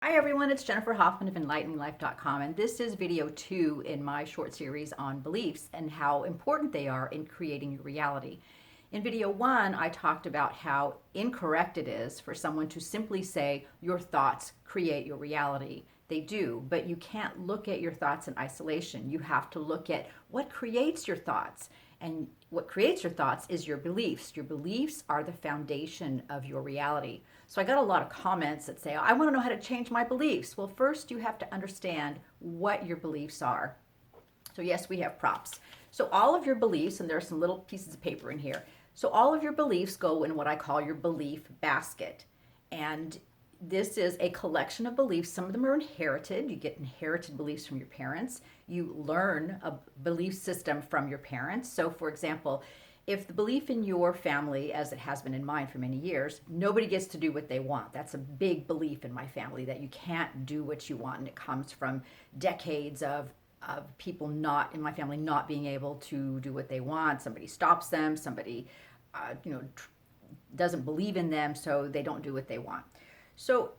Hi everyone, it's Jennifer Hoffman of EnlighteningLife.com, and this is video 2 in my short series on beliefs and how important they are in creating your reality. In video 1, I talked about how incorrect it is for someone to simply say your thoughts create your reality. They do, but you can't look at your thoughts in isolation. You have to look at what creates your thoughts. And what creates your thoughts is your beliefs. Your beliefs are the foundation of your reality. So I got a lot of comments that say, I want to know how to change my beliefs. Well, first you have to understand what your beliefs are. So yes, we have props. So all of your beliefs, and there are some little pieces of paper in here. So all of your beliefs go in what I call your belief basket. And this is a collection of beliefs. Some of them are inherited. You get inherited beliefs from your parents. You learn a belief system from your parents. So, for example, if the belief in your family, as it has been in mine for many years, nobody gets to do what they want. That's a big belief in my family, that you can't do what you want. And it comes from decades of people not in my family not being able to do what they want. Somebody stops them, somebody doesn't believe in them, so they don't do what they want. So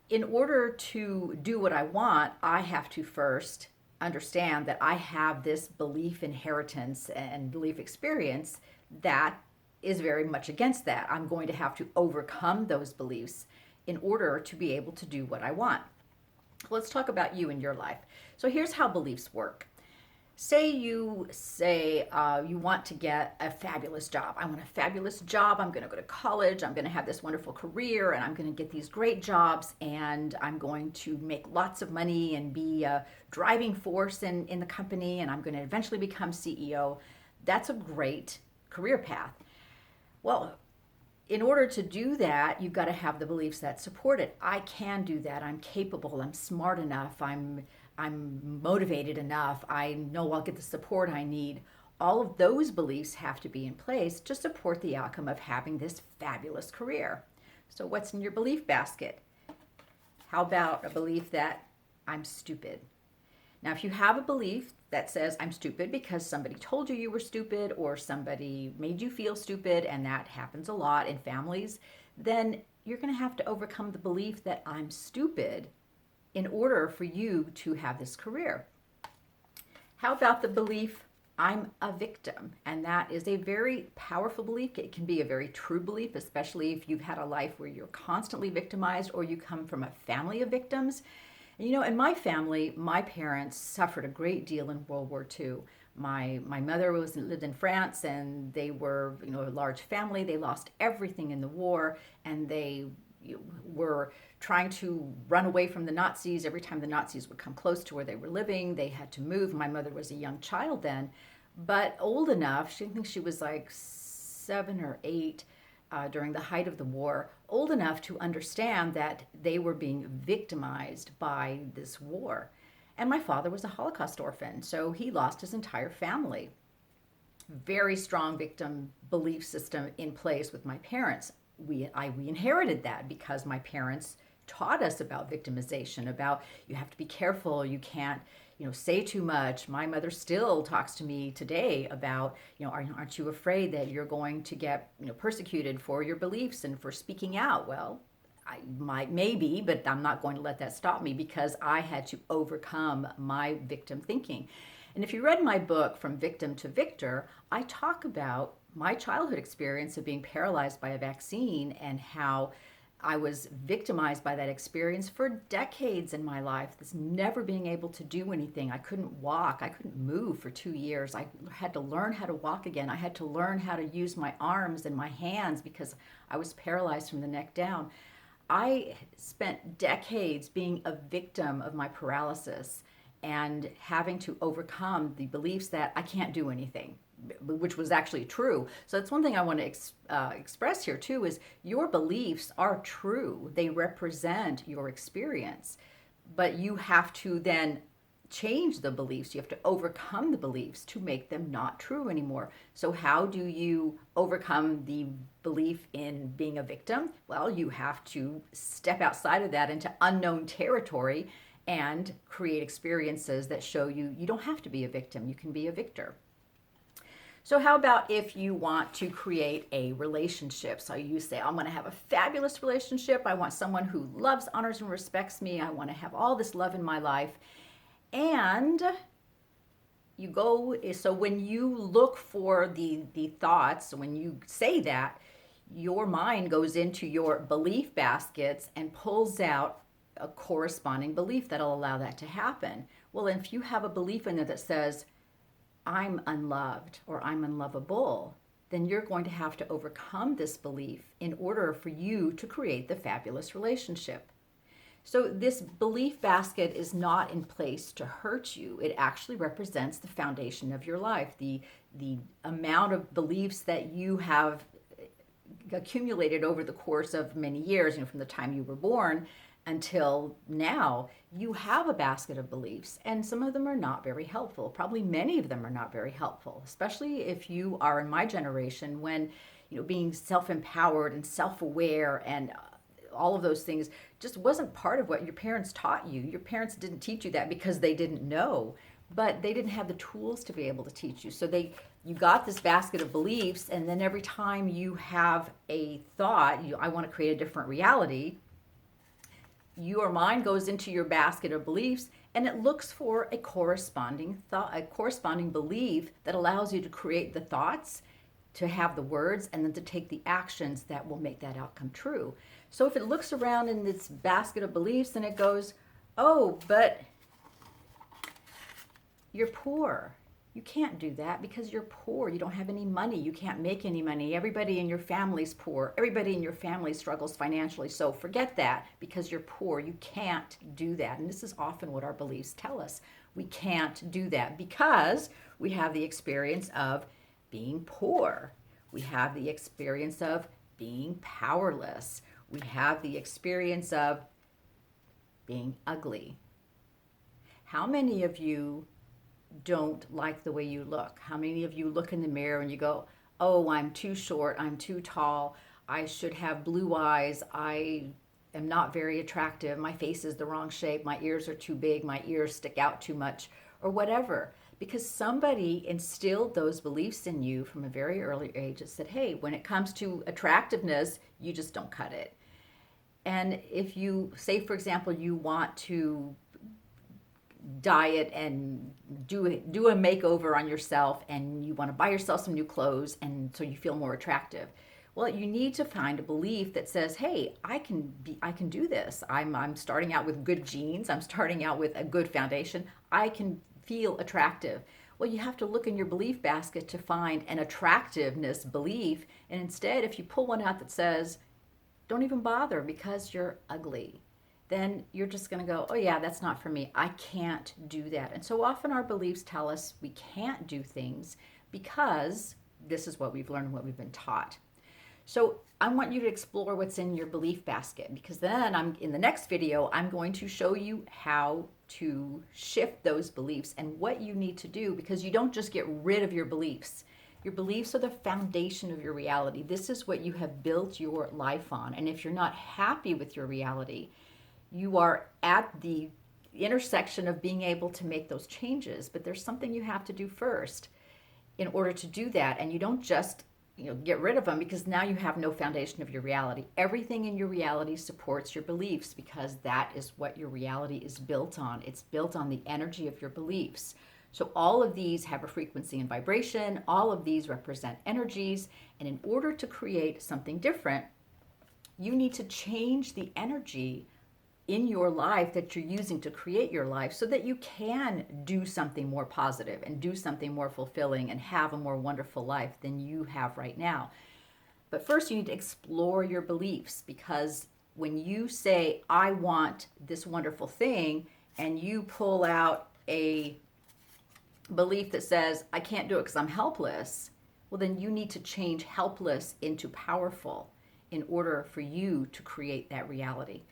in order to do what I want, I have to first understand that I have this belief inheritance and belief experience that is very much against that. I'm going to have to overcome those beliefs in order to be able to do what I want. Let's talk about you and your life. So here's how beliefs work. Say you want to get a fabulous job. I want a fabulous job. I'm going to go to college. I'm going to have this wonderful career, and I'm going to get these great jobs, and I'm going to make lots of money and be a driving force in the company, and I'm going to eventually become CEO. That's a great career path. Well, in order to do that, you've got to have the beliefs that support it. I can do that. I'm capable. I'm smart enough. I'm motivated enough. I know I'll get the support I need. All of those beliefs have to be in place to support the outcome of having this fabulous career. So what's in your belief basket? How about a belief that I'm stupid? Now, if you have a belief that says I'm stupid because somebody told you you were stupid or somebody made you feel stupid, and that happens a lot in families, then you're going to have to overcome the belief that I'm stupid in order for you to have this career. How about the belief I'm a victim? And that is a very powerful belief. It can be a very true belief, especially if you've had a life where you're constantly victimized or you come from a family of victims. In my family, my parents suffered a great deal in World War II. My mother lived in France, and they were a large family. They lost everything in the war, and they were trying to run away from the Nazis. Every time the Nazis would come close to where they were living, they had to move. My mother was a young child then, but old enough. I think she was like 7 or 8 during the height of the war, old enough to understand that they were being victimized by this war. And my father was a Holocaust orphan, so he lost his entire family. Very strong victim belief system in place with my parents. We inherited that because my parents taught us about victimization, about you have to be careful, you can't say too much. My mother still talks to me today about, aren't you afraid that you're going to get persecuted for your beliefs and for speaking out? Well, I might, maybe, but I'm not going to let that stop me because I had to overcome my victim thinking. And if you read my book, From Victim to Victor, I talk about my childhood experience of being paralyzed by a vaccine and how I was victimized by that experience for decades in my life. This never being able to do anything. I couldn't walk. I couldn't move for 2 years. I had to learn how to walk again. I had to learn how to use my arms and my hands because I was paralyzed from the neck down. I spent decades being a victim of my paralysis and having to overcome the beliefs that I can't do anything, which was actually true. So that's one thing I want to express here too, is your beliefs are true. They represent your experience, but you have to then change the beliefs. You have to overcome the beliefs to make them not true anymore. So how do you overcome the belief in being a victim? Well, you have to step outside of that into unknown territory and create experiences that show you don't have to be a victim. You can be a victor. So how about if you want to create a relationship? So you say, I'm going to have a fabulous relationship. I want someone who loves, honors, and respects me. I want to have all this love in my life. And you go, so when you look for the thoughts, when you say that, your mind goes into your belief baskets and pulls out a corresponding belief that'll allow that to happen. Well, if you have a belief in there that says, I'm unloved or I'm unlovable, then you're going to have to overcome this belief in order for you to create the fabulous relationship. So this belief basket is not in place to hurt you. It actually represents the foundation of your life, the amount of beliefs that you have accumulated over the course of many years, from the time you were born until now. You have a basket of beliefs, and some of them are not very helpful. Probably many of them are not very helpful, especially if you are in my generation when, being self-empowered and self-aware and all of those things just wasn't part of what your parents taught you. Your parents didn't teach you that because they didn't know, but they didn't have the tools to be able to teach you. So you got this basket of beliefs, and then every time you have a thought, I want to create a different reality, your mind goes into your basket of beliefs and it looks for a corresponding thought, a corresponding belief that allows you to create the thoughts, to have the words, and then to take the actions that will make that outcome true. So if it looks around in this basket of beliefs and it goes, oh, but you're poor. You can't do that because you're poor. You don't have any money. You can't make any money. Everybody in your family's poor. Everybody in your family struggles financially. So forget that because you're poor. You can't do that. And this is often what our beliefs tell us. We can't do that because we have the experience of being poor. We have the experience of being powerless. We have the experience of being ugly. How many of you don't like the way you look? How many of you look in the mirror and you go, oh, I'm too short, I'm too tall, I should have blue eyes, I am not very attractive, my face is the wrong shape, my ears are too big, my ears stick out too much, or whatever? Because somebody instilled those beliefs in you from a very early age that said, hey, when it comes to attractiveness, you just don't cut it. And if you say, for example, you want to diet and do a makeover on yourself and you want to buy yourself some new clothes and so you feel more attractive, well, you need to find a belief that says, hey, I can do this. I'm starting out with good genes, I'm starting out with a good foundation, I can feel attractive. Well, you have to look in your belief basket to find an attractiveness belief, and instead if you pull one out that says don't even bother because you're ugly, then you're just going to go, oh yeah, that's not for me. I can't do that. And so often our beliefs tell us we can't do things because this is what we've learned and what we've been taught. So I want you to explore what's in your belief basket, because then in the next video, I'm going to show you how to shift those beliefs and what you need to do, because you don't just get rid of your beliefs. Your beliefs are the foundation of your reality. This is what you have built your life on. And if you're not happy with your reality, you are at the intersection of being able to make those changes, but there's something you have to do first in order to do that. And you don't just get rid of them, because now you have no foundation of your reality. Everything in your reality supports your beliefs, because that is what your reality is built on. It's built on the energy of your beliefs. So all of these have a frequency and vibration. All of these represent energies. And in order to create something different, you need to change the energy in your life that you're using to create your life, so that you can do something more positive and do something more fulfilling and have a more wonderful life than you have right now. But first you need to explore your beliefs, because when you say, I want this wonderful thing, and you pull out a belief that says, I can't do it because I'm helpless, well, then you need to change helpless into powerful in order for you to create that reality.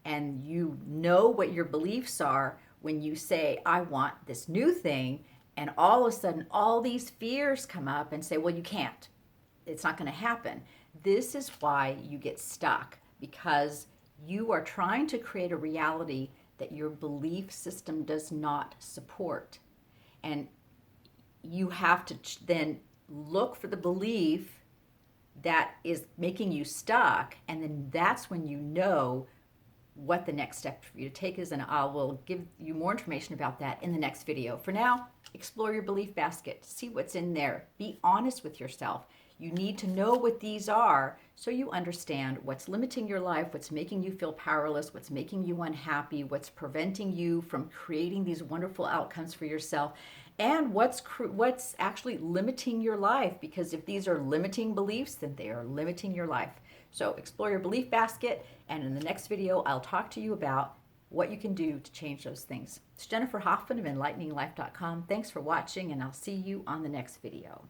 And you know what your beliefs are when you say, I want this new thing, and all of a sudden all these fears come up and say, well, you can't. It's not going to happen. This is why you get stuck, because you are trying to create a reality that your belief system does not support. And you have to then look for the belief that is making you stuck, and then that's when you know what the next step for you to take is, and I will give you more information about that in the next video. For now, explore your belief basket, see what's in there, be honest with yourself. You need to know what these are so you understand what's limiting your life, what's making you feel powerless, what's making you unhappy, what's preventing you from creating these wonderful outcomes for yourself, and what's actually limiting your life, because if these are limiting beliefs, then they are limiting your life. So explore your belief basket, and in the next video, I'll talk to you about what you can do to change those things. It's Jennifer Hoffman of EnlighteningLife.com. Thanks for watching, and I'll see you on the next video.